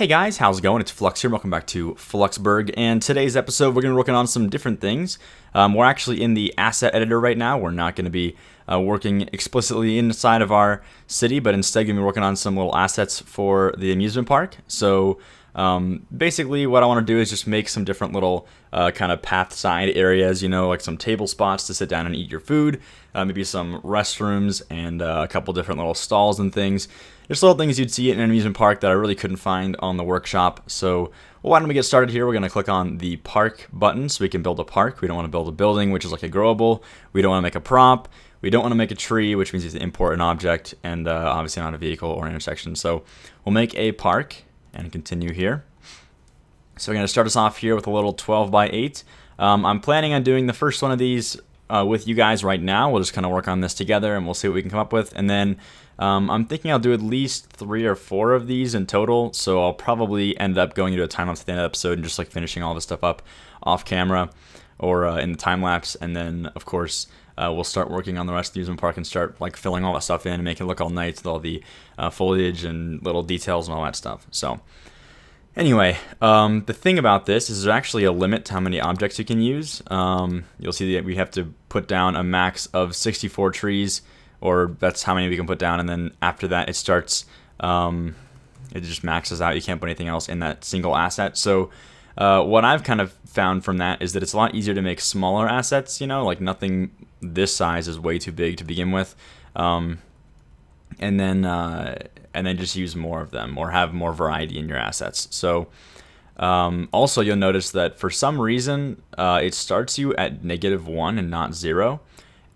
Hey guys, how's it going? It's Flux here. Welcome back to Fluxburgh. And today's episode, we're going to be working on some different things. We're actually in the asset editor right now. We're not going to be working explicitly inside of our city, but instead going to be working on some little assets for the amusement park. So basically what I want to do is just make some different little kind of path side areas, like some table spots to sit down and eat your food, maybe some restrooms and a couple different little stalls and things. Just little things you'd see in an amusement park that I really couldn't find on the workshop. So why don't we get started here? We're going to click on the park button so we can build a park. We don't want to build a building, which is like a growable. We don't want to make a prop. We don't want to make a tree, which means you have to import an object and obviously not a vehicle or an intersection. So we'll make a park and continue here. So we're going to start us off here with a little 12 by 8. I'm planning on doing the first one of these with you guys right now. We'll just kind of work on this together and we'll see what we can come up with. And then I'm thinking I'll do at least 3 or 4 of these in total. So I'll probably end up going into a time-lapse at the end of the episode and just like finishing all this stuff up off camera or in the time-lapse. And then, of course, we'll start working on the rest of the amusement park and start like filling all that stuff in and make it look all nice with all the foliage and little details and all that stuff. So anyway, the thing about this is there's actually a limit to how many objects you can use. You'll see that we have to put down a max of 64 trees, or that's how many we can put down, and then after that it starts, it just maxes out. You can't put anything else in that single asset. So what I've kind of found from that is that it's a lot easier to make smaller assets, like nothing this size is way too big to begin with, and then just use more of them or have more variety in your assets. So also you'll notice that for some reason it starts you at -1 and not 0.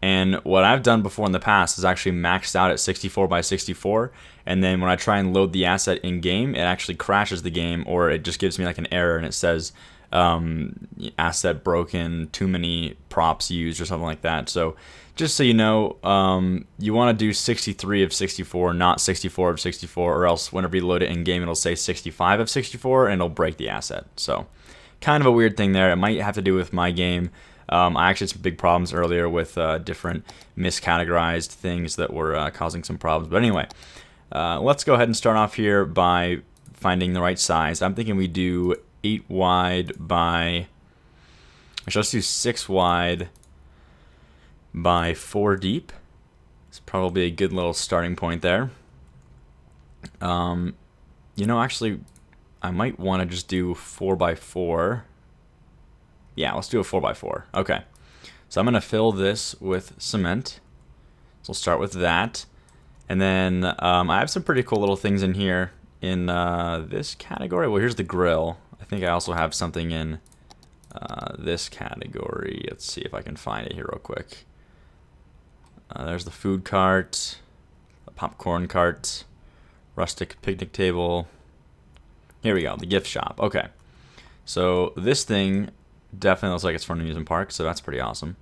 And what I've done before in the past is actually maxed out at 64 by 64, and then when I try and load the asset in game, it actually crashes the game, or it just gives me like an error and it says asset broken, too many props used, or something like that. So just so you know, you want to do 63 of 64, not 64 of 64, or else whenever you load it in game, it'll say 65 of 64 and it'll break the asset. So kind of a weird thing there. It might have to do with my game. I actually had some big problems earlier with different miscategorized things that were causing some problems. But anyway, let's go ahead and start off here by finding the right size. I'm thinking we do 8 wide by, actually let's do 6 wide by 4 deep. It's probably a good little starting point there. Actually, I might want to just do 4 by 4. Yeah, let's do a 4 by 4. Okay. So I'm going to fill this with cement. So we'll start with that. And then I have some pretty cool little things in here in this category. Well, here's the grill. I think I also have something in this category. Let's see if I can find it here real quick. There's the food cart, the popcorn cart, rustic picnic table. Here we go, the gift shop. Okay. So this thing definitely looks like it's from an amusement park, so that's pretty awesome.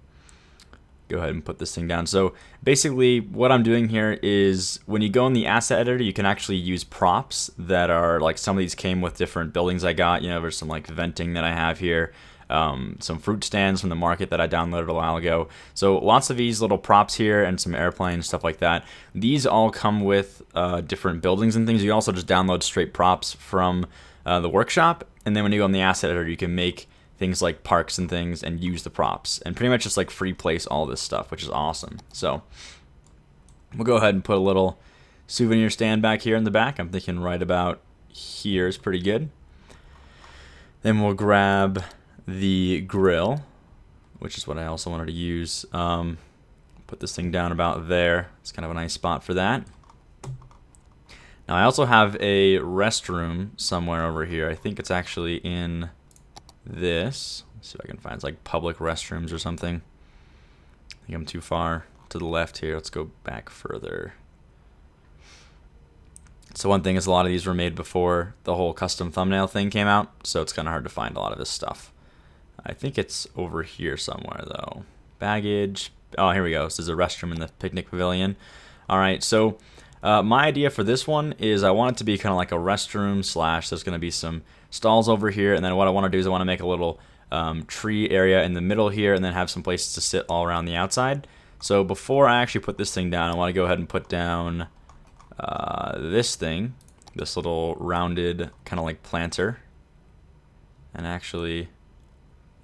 Go ahead and put this thing down. So basically what I'm doing here is when you go in the asset editor, you can actually use props that are like, some of these came with different buildings I got. There's some like venting that I have here, some fruit stands from the market that I downloaded a while ago. So lots of these little props here and some airplanes, stuff like that. These all come with different buildings and things. You can also just download straight props from the workshop, and then when you go in the asset editor, you can make things like parks and things and use the props and pretty much just like free place all this stuff, which is awesome. So we'll go ahead and put a little souvenir stand back here in the back. I'm thinking right about here is pretty good. Then we'll grab the grill, which is what I also wanted to use. Put this thing down about there. It's kind of a nice spot for that. Now I also have a restroom somewhere over here. I think it's actually in this. Let's see if I can find, it's like public restrooms or something. I think I'm too far to the left here. Let's go back further. So one thing is a lot of these were made before the whole custom thumbnail thing came out, so it's kind of hard to find a lot of this stuff. I think it's over here somewhere though. Baggage. Oh, here we go. So there's a restroom in the picnic pavilion. All right, so my idea for this one is I want it to be kind of like a restroom / there's going to be some stalls over here, and then what I want to do is I want to make a little tree area in the middle here, and then have some places to sit all around the outside. So before I actually put this thing down, I want to go ahead and put down this thing. this little rounded kind of like planter. And actually,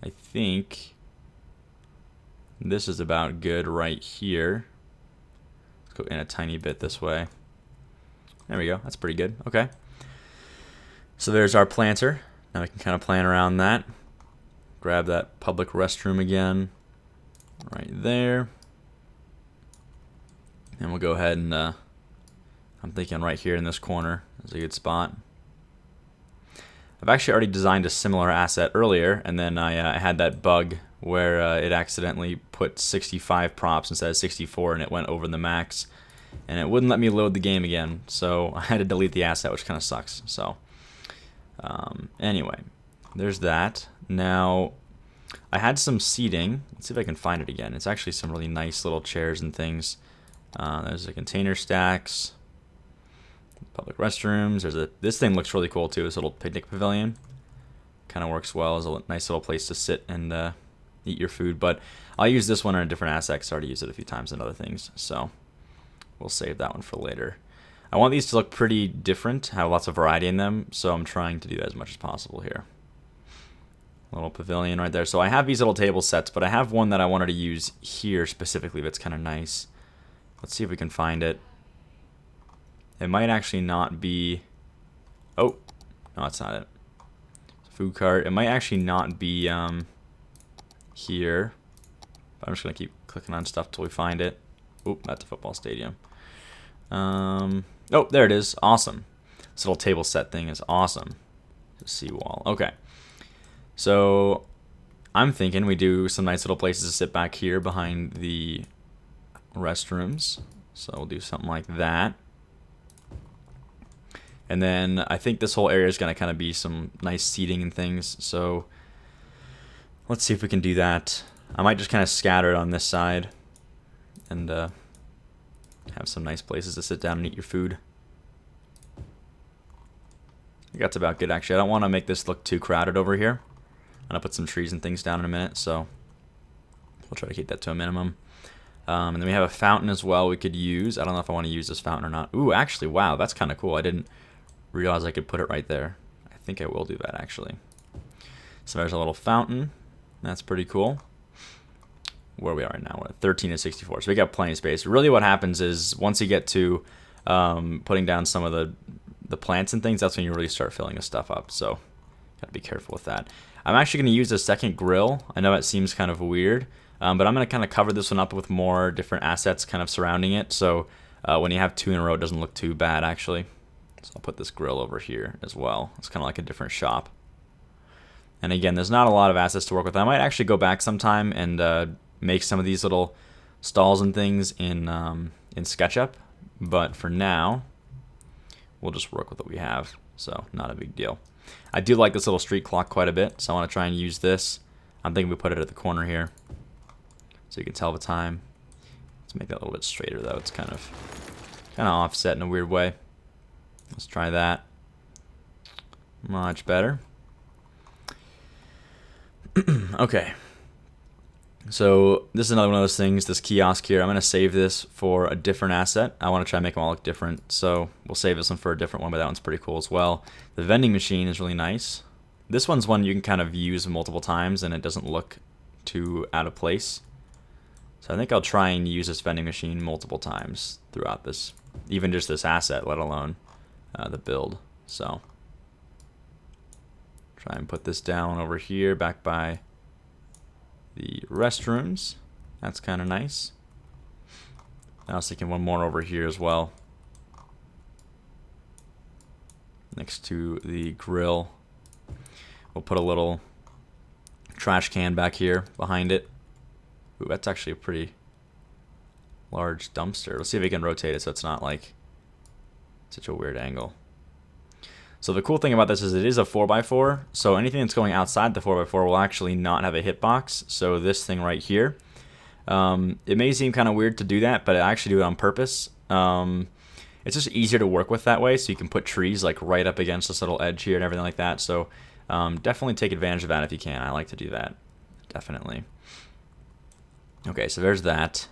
I think this is about good right here. Let's go in a tiny bit this way. There we go. That's pretty good. Okay. So there's our planter. Now we can kind of plan around that. Grab that public restroom again. Right there. And we'll go ahead and, I'm thinking right here in this corner is a good spot. I've actually already designed a similar asset earlier, and then I had that bug where it accidentally put 65 props instead of 64, and it went over the max, and it wouldn't let me load the game again, so I had to delete the asset, which kind of sucks. So anyway, there's that. Now, I had some seating. Let's see if I can find it again. It's actually some really nice little chairs and things. There's the container stacks. Public restrooms. This thing looks really cool too. This little picnic pavilion kind of works well as a nice little place to sit and eat your food. But I'll use this one on a different asset because I already used it a few times in other things. So we'll save that one for later. I want these to look pretty different, have lots of variety in them. So I'm trying to do that as much as possible here. Little pavilion right there. So I have these little table sets, but I have one that I wanted to use here specifically that's kind of nice. Let's see if we can find it. It might actually not be... Oh, no, that's not it. It's a food cart. It might actually not be here. But I'm just going to keep clicking on stuff till we find it. Oop, that's a football stadium. Oh, there it is. Awesome. This little table set thing is awesome. The seawall. Okay. So I'm thinking we do some nice little places to sit back here behind the restrooms. So we'll do something like that. And then I think this whole area is going to kind of be some nice seating and things. So let's see if we can do that. I might just kind of scatter it on this side and have some nice places to sit down and eat your food. I think that's about good, actually. I don't want to make this look too crowded over here. I'm going to put some trees and things down in a minute, so we'll try to keep that to a minimum. And then we have a fountain as well we could use. I don't know if I want to use this fountain or not. Ooh, actually, wow, that's kind of cool. I didn't realize I could put it right there. I think I will do that, actually. So there's a little fountain. That's pretty cool. Where we are right now, we're at 13 to 64. So we got plenty of space. Really what happens is once you get to putting down some of the plants and things, that's when you really start filling the stuff up. So gotta be careful with that. I'm actually going to use a second grill. I know it seems kind of weird, but I'm going to kind of cover this one up with more different assets kind of surrounding it. So when you have two in a row, it doesn't look too bad, actually. So I'll put this grill over here as well. It's kind of like a different shop. And again, there's not a lot of assets to work with. I might actually go back sometime and make some of these little stalls and things in SketchUp. But for now, we'll just work with what we have. So not a big deal. I do like this little street clock quite a bit, so I want to try and use this. I'm thinking we put it at the corner here so you can tell the time. Let's make that a little bit straighter though. It's kind of offset in a weird way. Let's try that. Much better. Okay. So this is another one of those things, this kiosk here. I'm going to save this for a different asset. I want to try and make them all look different. So we'll save this one for a different one, but that one's pretty cool as well. The vending machine is really nice. This one's one you can kind of use multiple times and it doesn't look too out of place. So I think I'll try and use this vending machine multiple times throughout this, even just this asset, let alone the build. So try and put this down over here back by the restrooms. That's kind of nice. I was thinking one more over here as well, next to the grill. We'll put a little trash can back here behind it. Ooh, that's actually a pretty large dumpster. Let's see if we can rotate it so it's not like such a weird angle. So the cool thing about this is it is a 4x4, so anything that's going outside the 4x4 will actually not have a hitbox. So this thing right here, it may seem kind of weird to do that, but I actually do it on purpose. It's just easier to work with that way, so you can put trees like right up against this little edge here and everything like that. So definitely take advantage of that if you can. I like to do that, definitely. Okay, so there's that.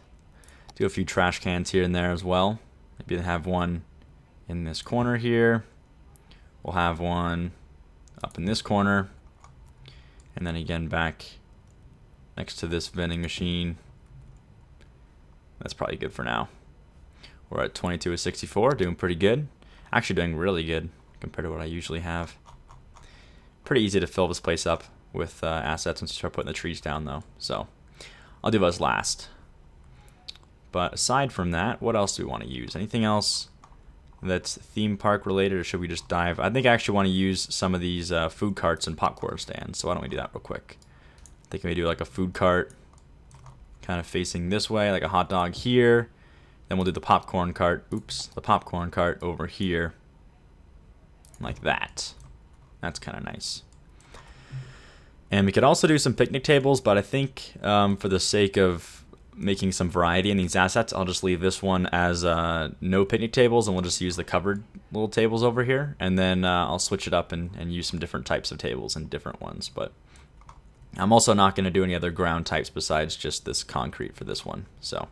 Do a few trash cans here and there as well. Maybe have one in this corner here. We'll have one up in this corner, and then again back next to this vending machine. That's probably good for now. We're at 22 of 64, doing pretty good. Actually doing really good compared to what I usually have. Pretty easy to fill this place up with assets once you start putting the trees down though. So I'll do those last. But aside from that, what else do we want to use? Anything else that's theme park related, or should we just dive? I think I actually want to use some of these food carts and popcorn stands. So why don't we do that real quick? I think we do like a food cart kind of facing this way, like a hot dog here. Then we'll do the popcorn cart. Oops, the popcorn cart over here, like that. That's kind of nice. And we could also do some picnic tables, but I think for the sake of making some variety in these assets, I'll just leave this one as no picnic tables, and we'll just use the covered little tables over here. And then I'll switch it up and use some different types of tables and different ones. But I'm also not going to do any other ground types besides just this concrete for this one. So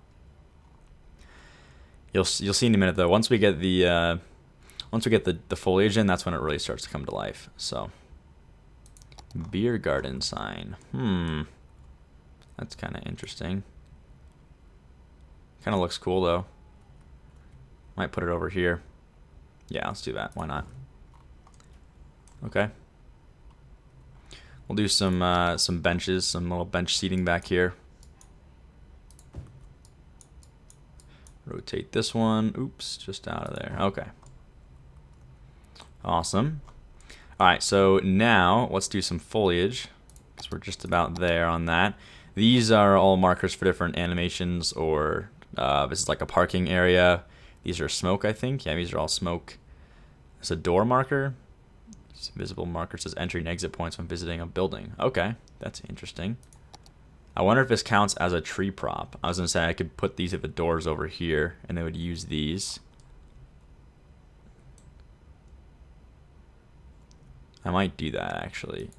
you'll see in a minute though. Once we get the foliage in, that's when it really starts to come to life. So beer garden sign. That's kind of interesting. Kind of looks cool though. Might put it over here. Yeah, let's do that. Why not? Okay. We'll do some benches, some little bench seating back here. Rotate this one. Oops, just out of there. Okay. Awesome. All right, so now let's do some foliage, because we're just about there on that. These are all markers for different animations, or this is like a parking area. These are smoke, I think. Yeah, these are all smoke. There's a door marker. This visible marker says entry and exit points when visiting a building. Okay, that's interesting. I wonder if this counts as a tree prop. I was going to say I could put these at the doors over here, and they would use these. I might do that, actually.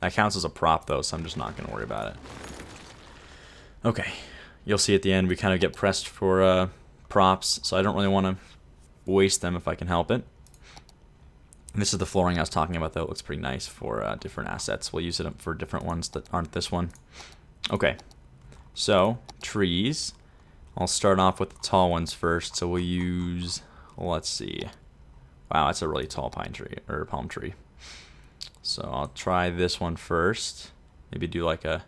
That counts as a prop, though, so I'm just not going to worry about it. Okay. You'll see at the end we kind of get pressed for props, so I don't really want to waste them if I can help it. And this is the flooring I was talking about, though. It looks pretty nice for different assets. We'll use it for different ones that aren't this one. Okay. So, trees. I'll start off with the tall ones first. So we'll use, let's see. Wow, that's a really tall pine tree, or palm tree. So I'll try this one first. Maybe do like a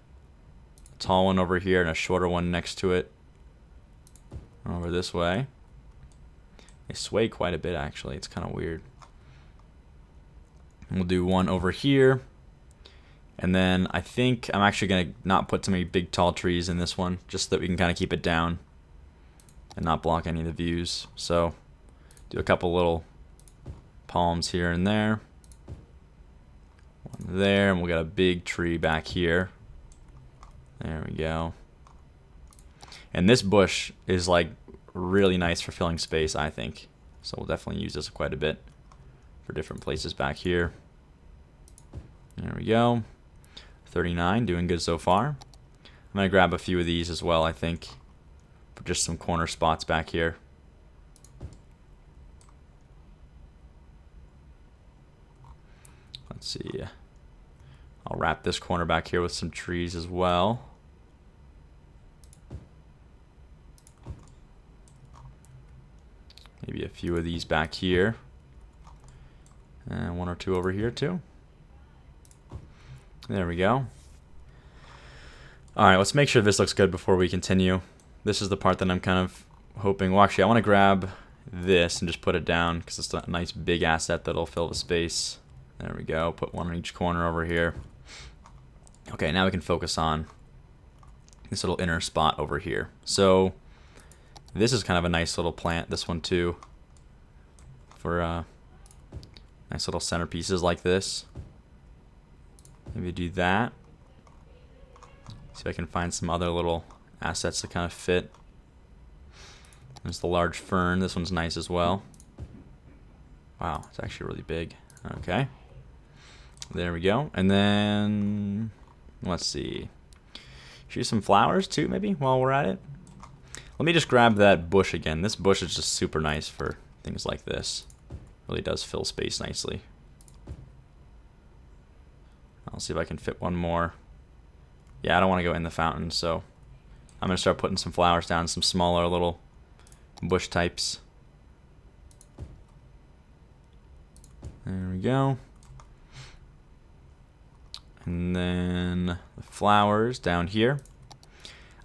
tall one over here and a shorter one next to it. Over this way. They sway quite a bit, actually. It's kind of weird. And we'll do one over here. And then I think I'm actually going to not put so many big tall trees in this one, just so that we can kind of keep it down and not block any of the views. So do a couple little palms here and there. One there, and we'll get a big tree back here. There we go. And this bush is like really nice for filling space, I think. So we'll definitely use this quite a bit for different places back here. There we go. 39, doing good so far. I'm going to grab a few of these as well, I think, for just some corner spots back here. Let's see. I'll wrap this corner back here with some trees as well. Maybe a few of these back here. And one or two over here too. There we go. Alright, let's make sure this looks good before we continue. This is the part that I'm kind of hoping. Well, actually, I want to grab this and just put it down because it's a nice big asset that'll fill the space. There we go. Put one in each corner over here. Okay, now we can focus on this little inner spot over here. So this is kind of a nice little plant, this one too, for nice little centerpieces like this. Maybe do that. See if I can find some other little assets that kind of fit. There's the large fern. This one's nice as well. Wow, it's actually really big. Okay. There we go. And then, let's see. Shoot some flowers too, maybe, while we're at it. Let me just grab that bush again. This bush is just super nice for things like this. Really does fill space nicely. I'll see if I can fit one more. Yeah, I don't want to go in the fountain, so I'm going to start putting some flowers down, some smaller little bush types. There we go. And then the flowers down here.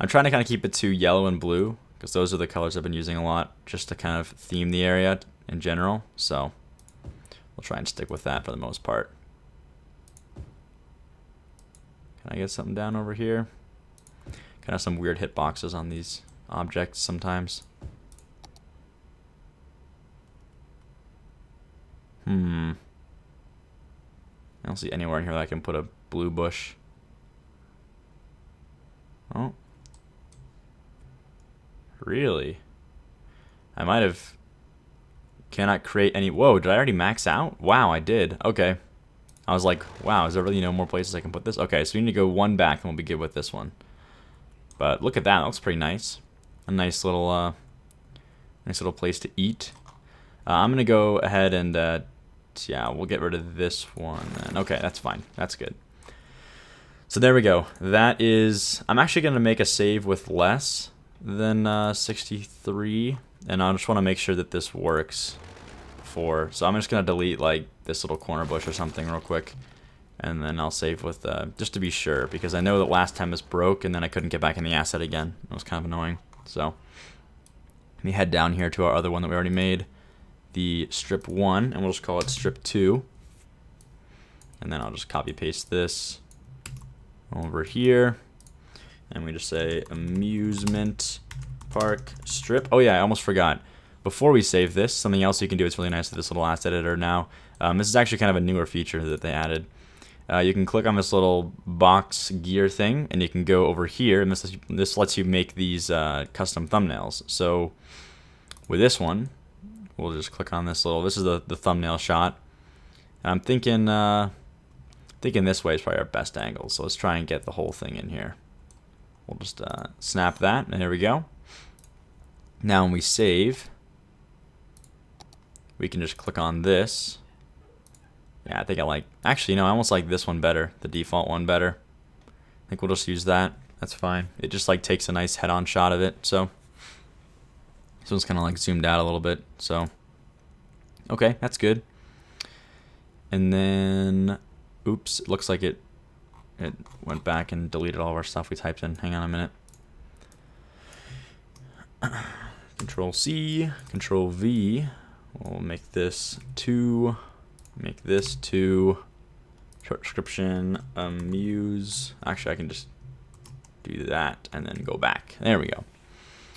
I'm trying to kind of keep it to yellow and blue, because those are the colors I've been using a lot, just to kind of theme the area in general. So we'll try and stick with that for the most part. Can I get something down over here? Kind of some weird hitboxes on these objects sometimes. I don't see anywhere in here that I can put a blue bush. Oh. Really? I might have... Cannot create any... Whoa, did I already max out? Wow, I did. Okay. I was like, wow, is there really no more places I can put this? Okay, so we need to go one back and we'll be good with this one. But look at that. That looks pretty nice. A nice little place to eat. I'm going to go ahead and... yeah, we'll get rid of this one then. Okay, that's fine. That's good. So there we go. That is... I'm actually going to make a save with less than 63. And I just want to make sure that this works before. So I'm just going to delete like this little corner bush or something real quick. And then I'll save with... just to be sure. Because I know that last time this broke and then I couldn't get back in the asset again. It was kind of annoying. So let me head down here to our other one that we already made. The strip 1, and we'll just call it strip 2. And then I'll just copy paste this over here. And we just say amusement park strip. Oh yeah, I almost forgot. Before we save this, something else you can do, it's really nice with this little asset editor now. This is actually kind of a newer feature that they added. You can click on this little box gear thing, and you can go over here, and this lets you make these custom thumbnails. So with this one, we'll just click on this little... This is the thumbnail shot. And I'm thinking this way is probably our best angle. So let's try and get the whole thing in here. We'll just snap that, and there we go. Now when we save, we can just click on this. Yeah, I think I like... Actually, no, I almost like this one better. The default one better. I think we'll just use that. That's fine. It just like takes a nice head-on shot of it, so... This one's kind of like zoomed out a little bit, so okay, that's good. And then, oops, it looks like it went back and deleted all of our stuff we typed in. Hang on a minute. Control C, Control V. We'll make this 2. Make this 2. Short description. Amuse. Actually, I can just do that and then go back. There we go.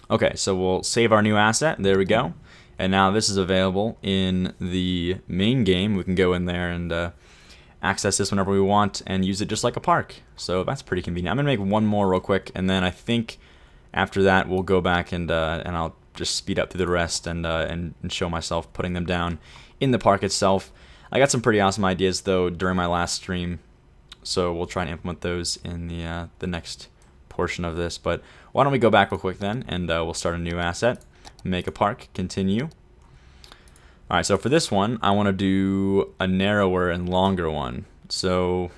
Okay, so we'll save our new asset. There we go. And now this is available in the main game. We can go in there and access this whenever we want and use it just like a park. So that's pretty convenient. I'm going to make one more real quick, and then I think after that we'll go back and I'll just speed up through the rest and show myself putting them down in the park itself. I got some pretty awesome ideas, though, during my last stream, so we'll try and implement those in the next portion of this. But why don't we go back real quick then, and we'll start a new asset, make a park, continue. Alright, so for this one, I want to do a narrower and longer one. So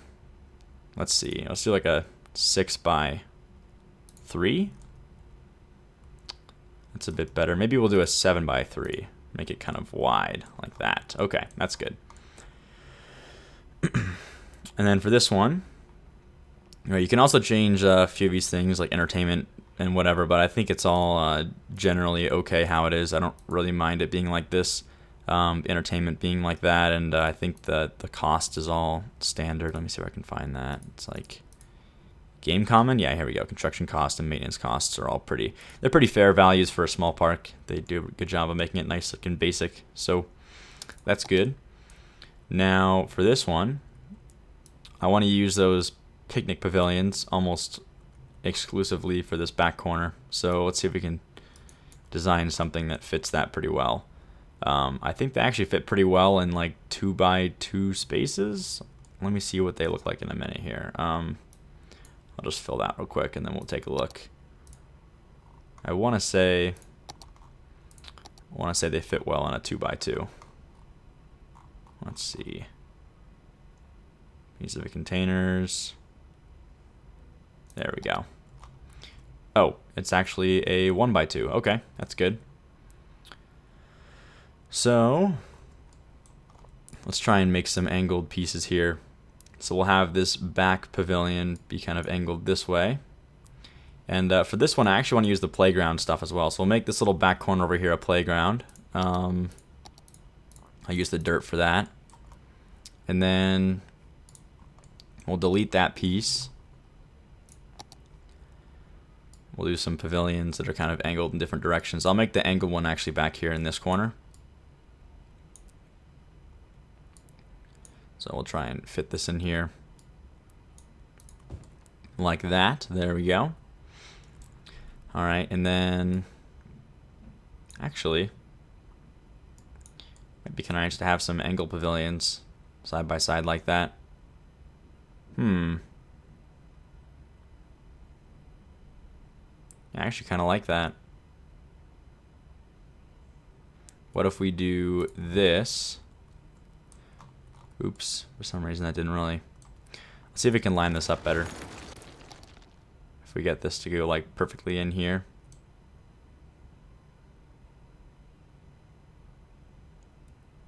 let's see, let's do like a 6x3. That's a bit better. Maybe we'll do a 7x3, make it kind of wide like that. Okay, that's good. And then for this one, you can also change a few of these things like entertainment and whatever, but I think it's all generally okay how it is. I don't really mind it being like this, entertainment being like that, and I think that the cost is all standard. Let me see if I can find that. It's like game common. Yeah, here we go. Construction cost and maintenance costs are all they're pretty fair values for a small park. They do a good job of making it nice looking basic, so that's good. Now for this one, I want to use those picnic pavilions almost exclusively for this back corner. So let's see if we can design something that fits that pretty well. I think they actually fit pretty well in like 2x2 spaces. Let me see what they look like in a minute here. I'll just fill that real quick and then we'll take a look. I want to say they fit well in a 2x2. Let's see. These are the containers. There we go. Oh, it's actually a 1x2. Okay, that's good. So let's try and make some angled pieces here. So we'll have this back pavilion be kind of angled this way. And for this one, I actually want to use the playground stuff as well. So we'll make this little back corner over here a playground. I'll use the dirt for that. And then we'll delete that piece. We'll do some pavilions that are kind of angled in different directions. I'll make the angled one actually back here in this corner. So we'll try and fit this in here. Like that. There we go. Alright, and then actually it'd be kind of nice to have some angled pavilions side by side like that. I actually kind of like that. What if we do this? Oops, for some reason that didn't really. Let's see if we can line this up better. If we get this to go like perfectly in here.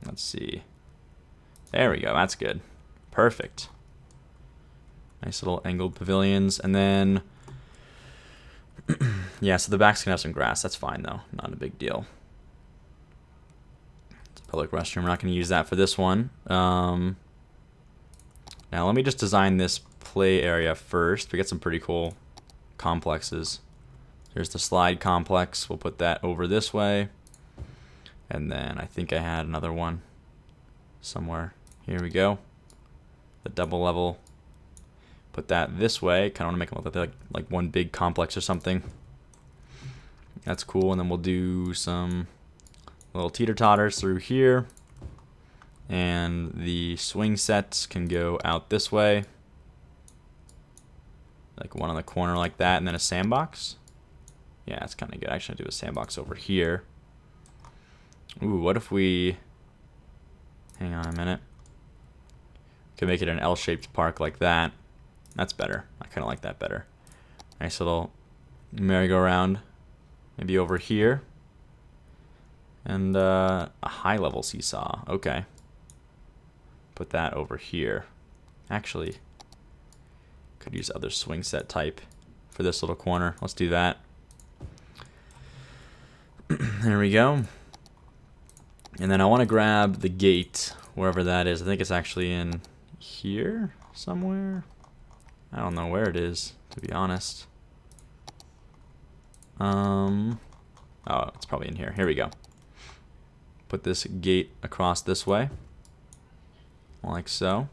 Let's see. There we go, that's good. Perfect. Nice little angled pavilions. And then, yeah, so the back's gonna have some grass. That's fine though, not a big deal. It's a public restroom, we're not gonna use that for this one. Now let me just design this play area first. We got some pretty cool complexes. Here's the slide complex. We'll put that over this way. And then I think I had another one somewhere. Here we go. The double level. Put that this way. Kind of want to make it look like one big complex or something. That's cool. And then we'll do some little teeter-totters through here. And the swing sets can go out this way. Like one on the corner like that. And then a sandbox. Yeah, that's kind of good. Actually, I'll do a sandbox over here. Ooh, what if we... Hang on a minute. Could make it an L-shaped park like that. That's better. I kind of like that better. Nice little merry-go-round. Maybe over here. And a high-level seesaw. Okay. Put that over here. Actually, could use other swing set type for this little corner. Let's do that. There we go. And then I want to grab the gate, wherever that is. I think it's actually in here somewhere. I don't know where it is, to be honest. Oh, it's probably in here. Here we go. Put this gate across this way. Like so.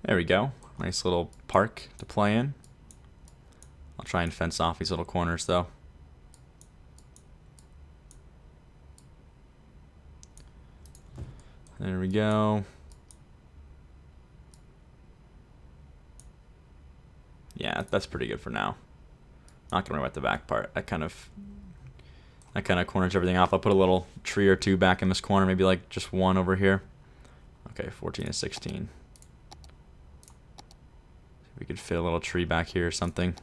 There we go. Nice little park to play in. I'll try and fence off these little corners though. There we go. Yeah, that's pretty good for now. Not gonna worry about the back part. That kind of corners everything off. I'll put a little tree or two back in this corner, maybe like just one over here. Okay, 14 to 16. We could fit a little tree back here or something.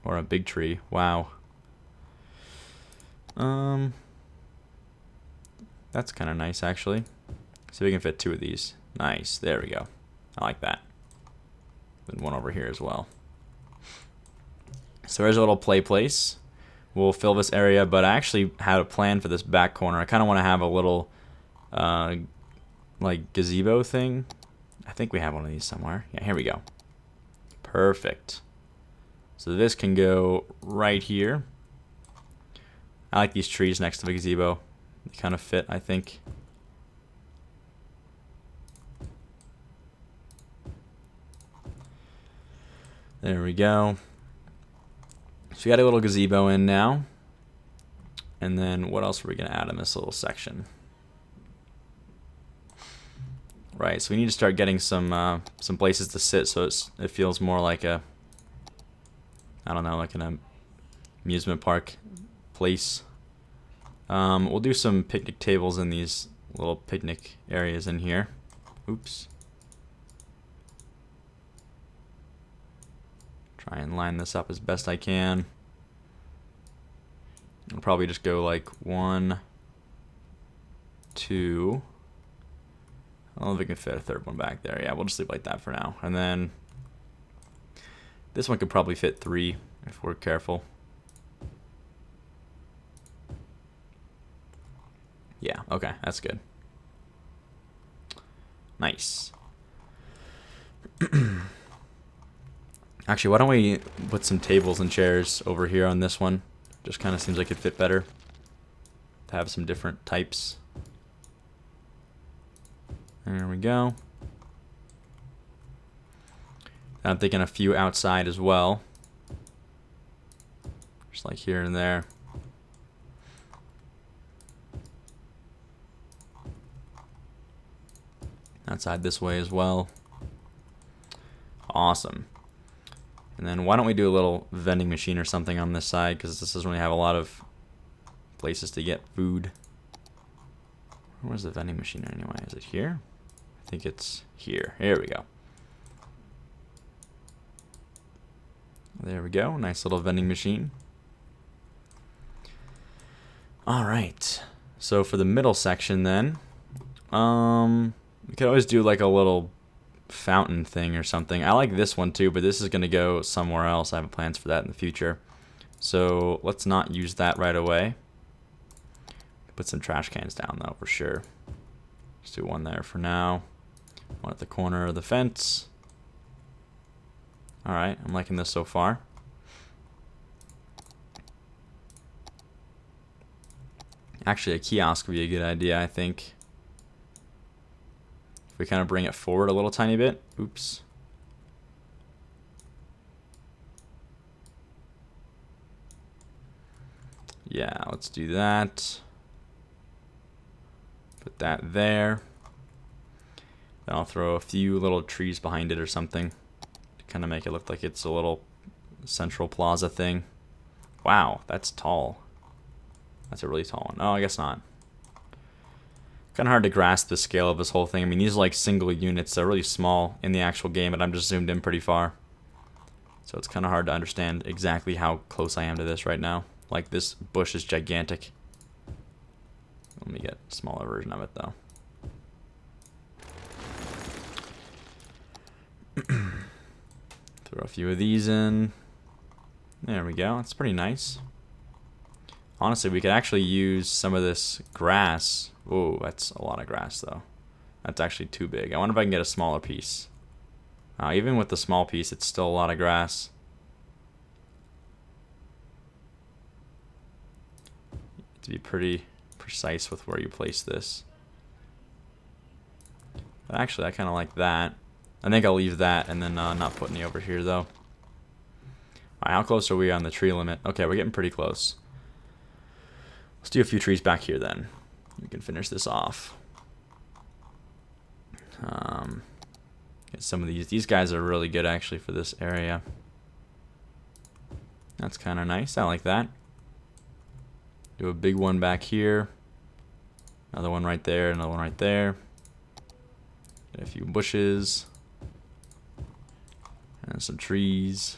Or a big tree. Wow. That's kind of nice actually. So we can fit two of these. Nice. There we go. I like that. And one over here as well. So there's a little play place. We'll fill this area, but I actually had a plan for this back corner. I kind of want to have a little like gazebo thing. I think we have one of these somewhere. Yeah, here we go. Perfect. So this can go right here. I like these trees next to the gazebo. They kind of fit, I think. There we go. So we got a little gazebo in now. And then what else are we going to add in this little section? Right, so we need to start getting some places to sit so it feels more like a, I don't know, like an amusement park place. We'll do some picnic tables in these little picnic areas in here. Oops. Try and line this up as best I can. I'll probably just go like 1, 2. I don't know if we can fit a third one back there. Yeah, we'll just leave it like that for now. And then this one could probably fit 3 if we're careful. Yeah, okay, that's good. Nice. Actually, why don't we put some tables and chairs over here on this one? Just kind of seems like it'd fit better to have some different types. There we go. I'm thinking a few outside as well. Just like here and there. Outside this way as well. Awesome. And then why don't we do a little vending machine or something on this side, because this doesn't really have a lot of places to get food. Where's the vending machine anyway? Is it here? I think it's here. Here we go. There we go. Nice little vending machine. All right. So for the middle section then, we could always do like a little fountain thing or something. I like this one too, but this is going to go somewhere else. I have plans for that in the future. So let's not use that right away. Put some trash cans down though for sure. Just do one there for now. One at the corner of the fence. Alright, I'm liking this so far. Actually, a kiosk would be a good idea, I think. If we kind of bring it forward a little tiny bit. Oops. Yeah, let's do that. Put that there. Then I'll throw a few little trees behind it or something to kind of make it look like it's a little central plaza thing. Wow, that's tall. That's a really tall one. Oh, I guess not. Kind of hard to grasp the scale of this whole thing. I mean, these are like single units. They're really small in the actual game, but I'm just zoomed in pretty far. So it's kind of hard to understand exactly how close I am to this right now. Like, this bush is gigantic. Let me get a smaller version of it, though. Throw a few of these in. There we go. That's pretty nice. Honestly, we could actually use some of this grass. Whoa, that's a lot of grass, though. That's actually too big. I wonder if I can get a smaller piece. Even with the small piece, it's still a lot of grass. To be pretty precise with where you place this. But actually, I kind of like that. I think I'll leave that and then not put any over here, though. Alright, how close are we on the tree limit? Okay, we're getting pretty close. Let's do a few trees back here, then. We can finish this off. Get some of these. These guys are really good, actually, for this area. That's kind of nice. I like that. Do a big one back here. Another one right there. Another one right there. Get a few bushes. And some trees.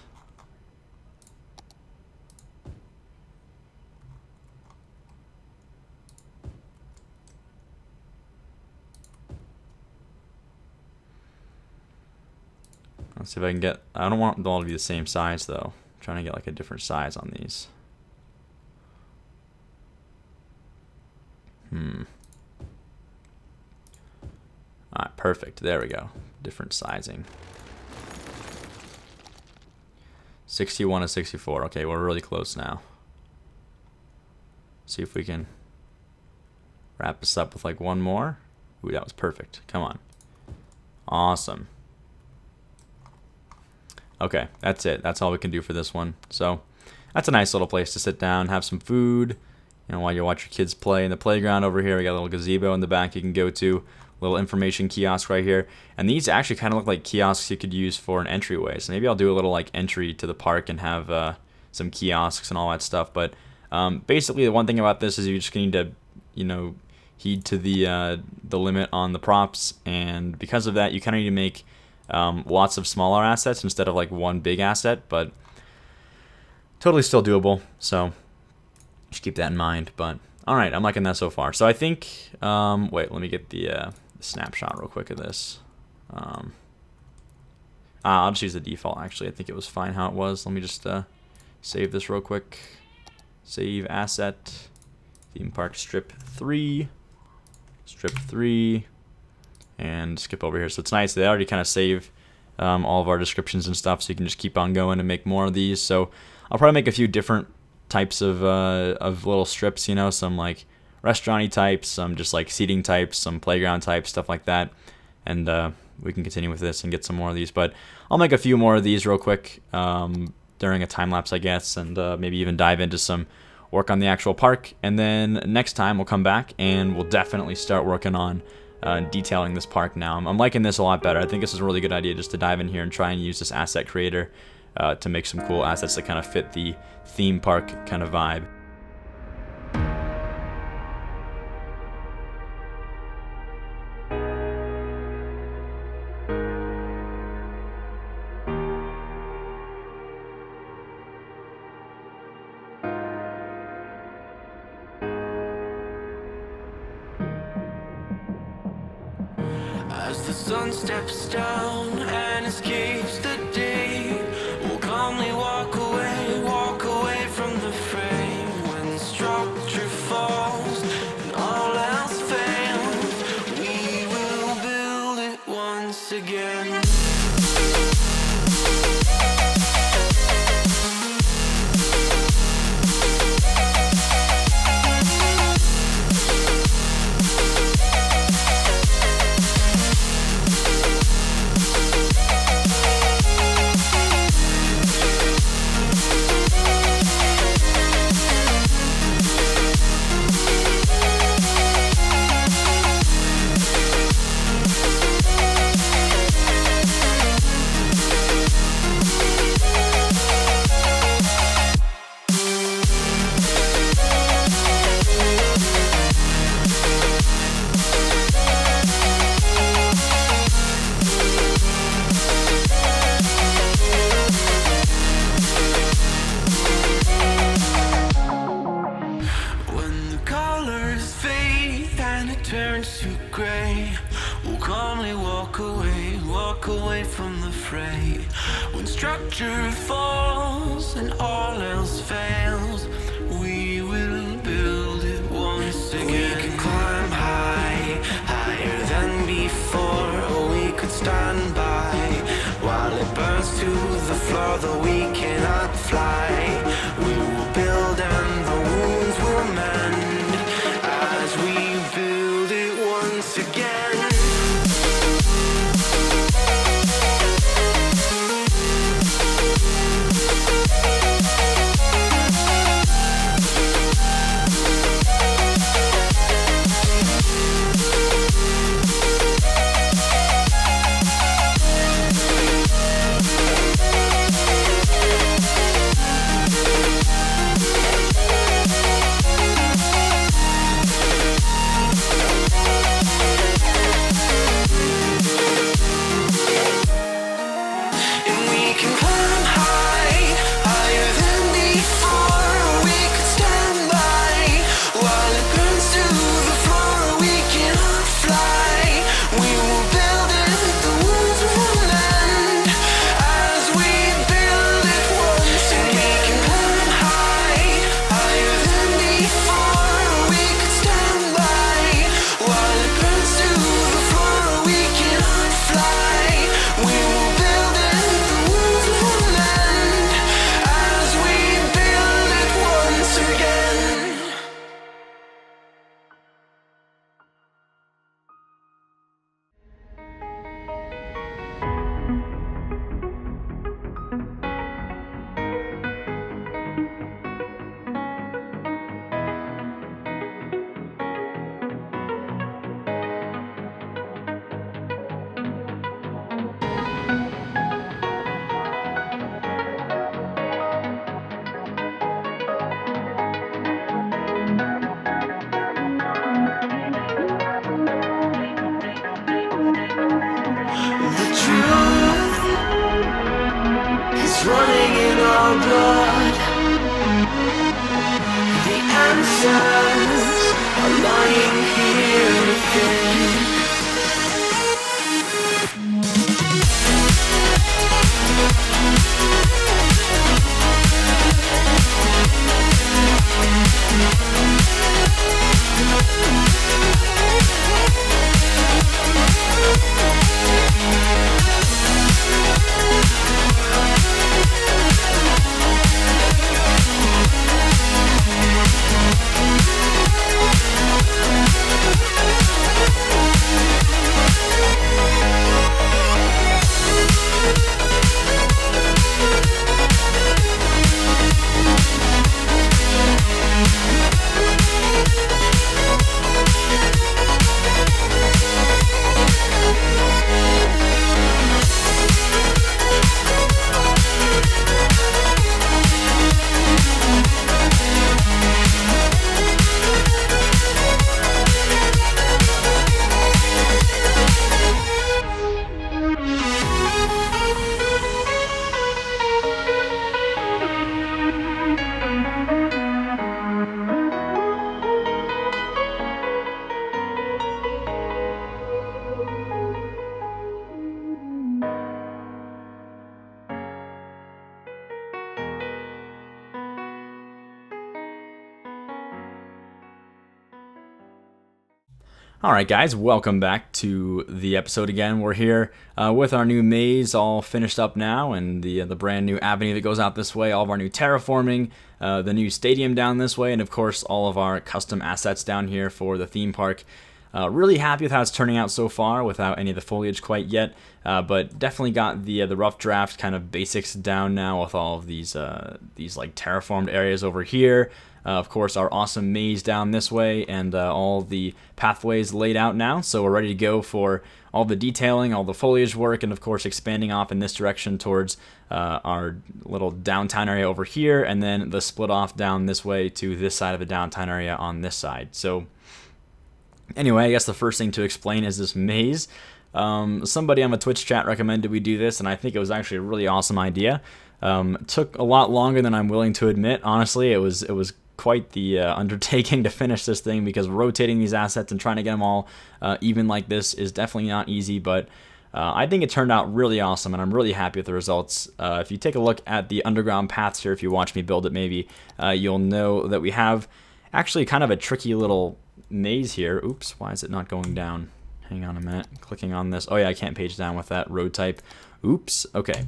Let's see if I can get... I don't want them all to be the same size, though. I'm trying to get like a different size on these. Alright, perfect. There we go. Different sizing. 61 to 64. Okay, we're really close now. See if we can wrap this up with like one more. Ooh, that was perfect. Come on. Awesome. Okay, that's it. That's all we can do for this one. So that's a nice little place to sit down, have some food, you know, while you watch your kids play in the playground over here. We got a little gazebo in the back you can go to. little information kiosk right here. And these actually kind of look like kiosks you could use for an entryway. So maybe I'll do a little like entry to the park and have some kiosks and all that stuff. But basically, the one thing about this is you just need to, heed to the limit on the props, and because of that, you kind of need to make lots of smaller assets instead of like one big asset. But totally still doable. So just keep that in mind. But all right, I'm liking that so far. So I think, wait, let me get the snapshot real quick of this. I'll just use the default, actually. I think it was fine how it was. Let me just save this real quick. Save asset, theme park strip 3, and skip over here. So it's nice. They already kind of save all of our descriptions and stuff, so you can just keep on going and make more of these. So I'll probably make a few different types of little strips, some like restaurant-y types, some just like seating types, some playground types, stuff like that. And we can continue with this and get some more of these. But I'll make a few more of these real quick during a time lapse, I guess, and maybe even dive into some work on the actual park. And then next time we'll come back and we'll definitely start working on detailing this park now. I'm liking this a lot better. I think this is a really good idea just to dive in here and try and use this asset creator to make some cool assets that kind of fit the theme park kind of vibe. As the sun steps down and escapes the day, we'll calmly walk away from the fray. When structure falls and all else fails, we will build it once again. Turns to gray, we'll calmly walk away from the fray. When structure falls and all else fails, we will build it once again. We can climb high, higher than before, or we could stand by while it burns to the floor, though we cannot fly. We will build and the wounds will mend as we build once again. blood. The answers are lying here within. Alright guys, welcome back to the episode again. We're here with our new maze all finished up now, and the brand new avenue that goes out this way, all of our new terraforming, the new stadium down this way, and of course all of our custom assets down here for the theme park. Really happy with how it's turning out so far without any of the foliage quite yet, but definitely got the rough draft kind of basics down now with all of these like terraformed areas over here. Of course, our awesome maze down this way, and all the pathways laid out now, so we're ready to go for all the detailing, all the foliage work, and of course expanding off in this direction towards our little downtown area over here, and then the split off down this way to this side of the downtown area on this side. So anyway, I guess the first thing to explain is this maze. Somebody on the Twitch chat recommended we do this, and I think it was actually a really awesome idea. It took a lot longer than I'm willing to admit. Honestly, it was quite the undertaking to finish this thing, because rotating these assets and trying to get them all even like this is definitely not easy, but I think it turned out really awesome, and I'm really happy with the results. If you take a look at the underground paths here, if you watch me build it maybe, you'll know that we have actually kind of a tricky little maze here. Oops, why is it not going down? Hang on a minute, clicking on this. Oh yeah, I can't page down with that road type. Oops, okay.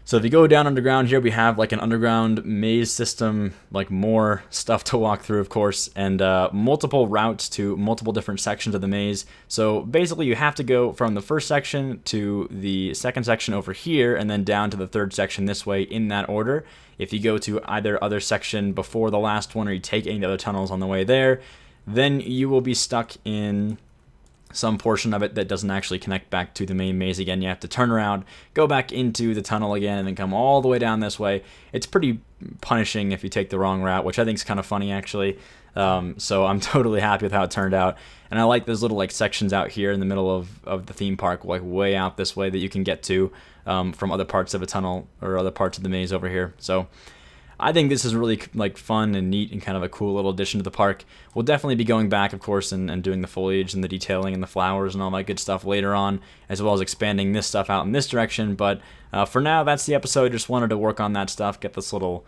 So if you go down underground here, we have like an underground maze system, like more stuff to walk through, of course, and multiple routes to multiple different sections of the maze. So basically you have to go from the first section to the second section over here, and then down to the third section this way in that order. If you go to either other section before the last one, or you take any of the other tunnels on the way there, then you will be stuck in some portion of it that doesn't actually connect back to the main maze again. You have to turn around, go back into the tunnel again, and then come all the way down this way. It's pretty punishing if you take the wrong route, which I think is kind of funny actually. So I'm totally happy with how it turned out, and I like those little like sections out here in the middle of the theme park, like way out this way, that you can get to from other parts of a tunnel or other parts of the maze over here. So I think this is really like fun and neat and kind of a cool little addition to the park. We'll definitely be going back, of course, and doing the foliage and the detailing and the flowers and all that good stuff later on, as well as expanding this stuff out in this direction. But for now, that's the episode. Just wanted to work on that stuff, get this little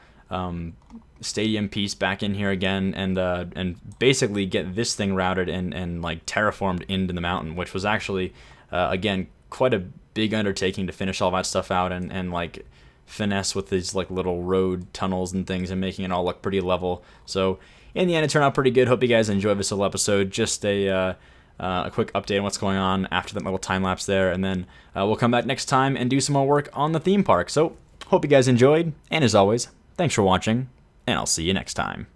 stadium piece back in here again, and basically get this thing routed and like terraformed into the mountain, which was actually again quite a big undertaking to finish all that stuff out and like finesse with these like little road tunnels and things and making it all look pretty level. So in the end, it turned out pretty good. Hope you guys enjoyed this little episode. Just a quick update on what's going on after that little time lapse there, and then we'll come back next time and do some more work on the theme park. So hope you guys enjoyed, and as always, thanks for watching, and I'll see you next time.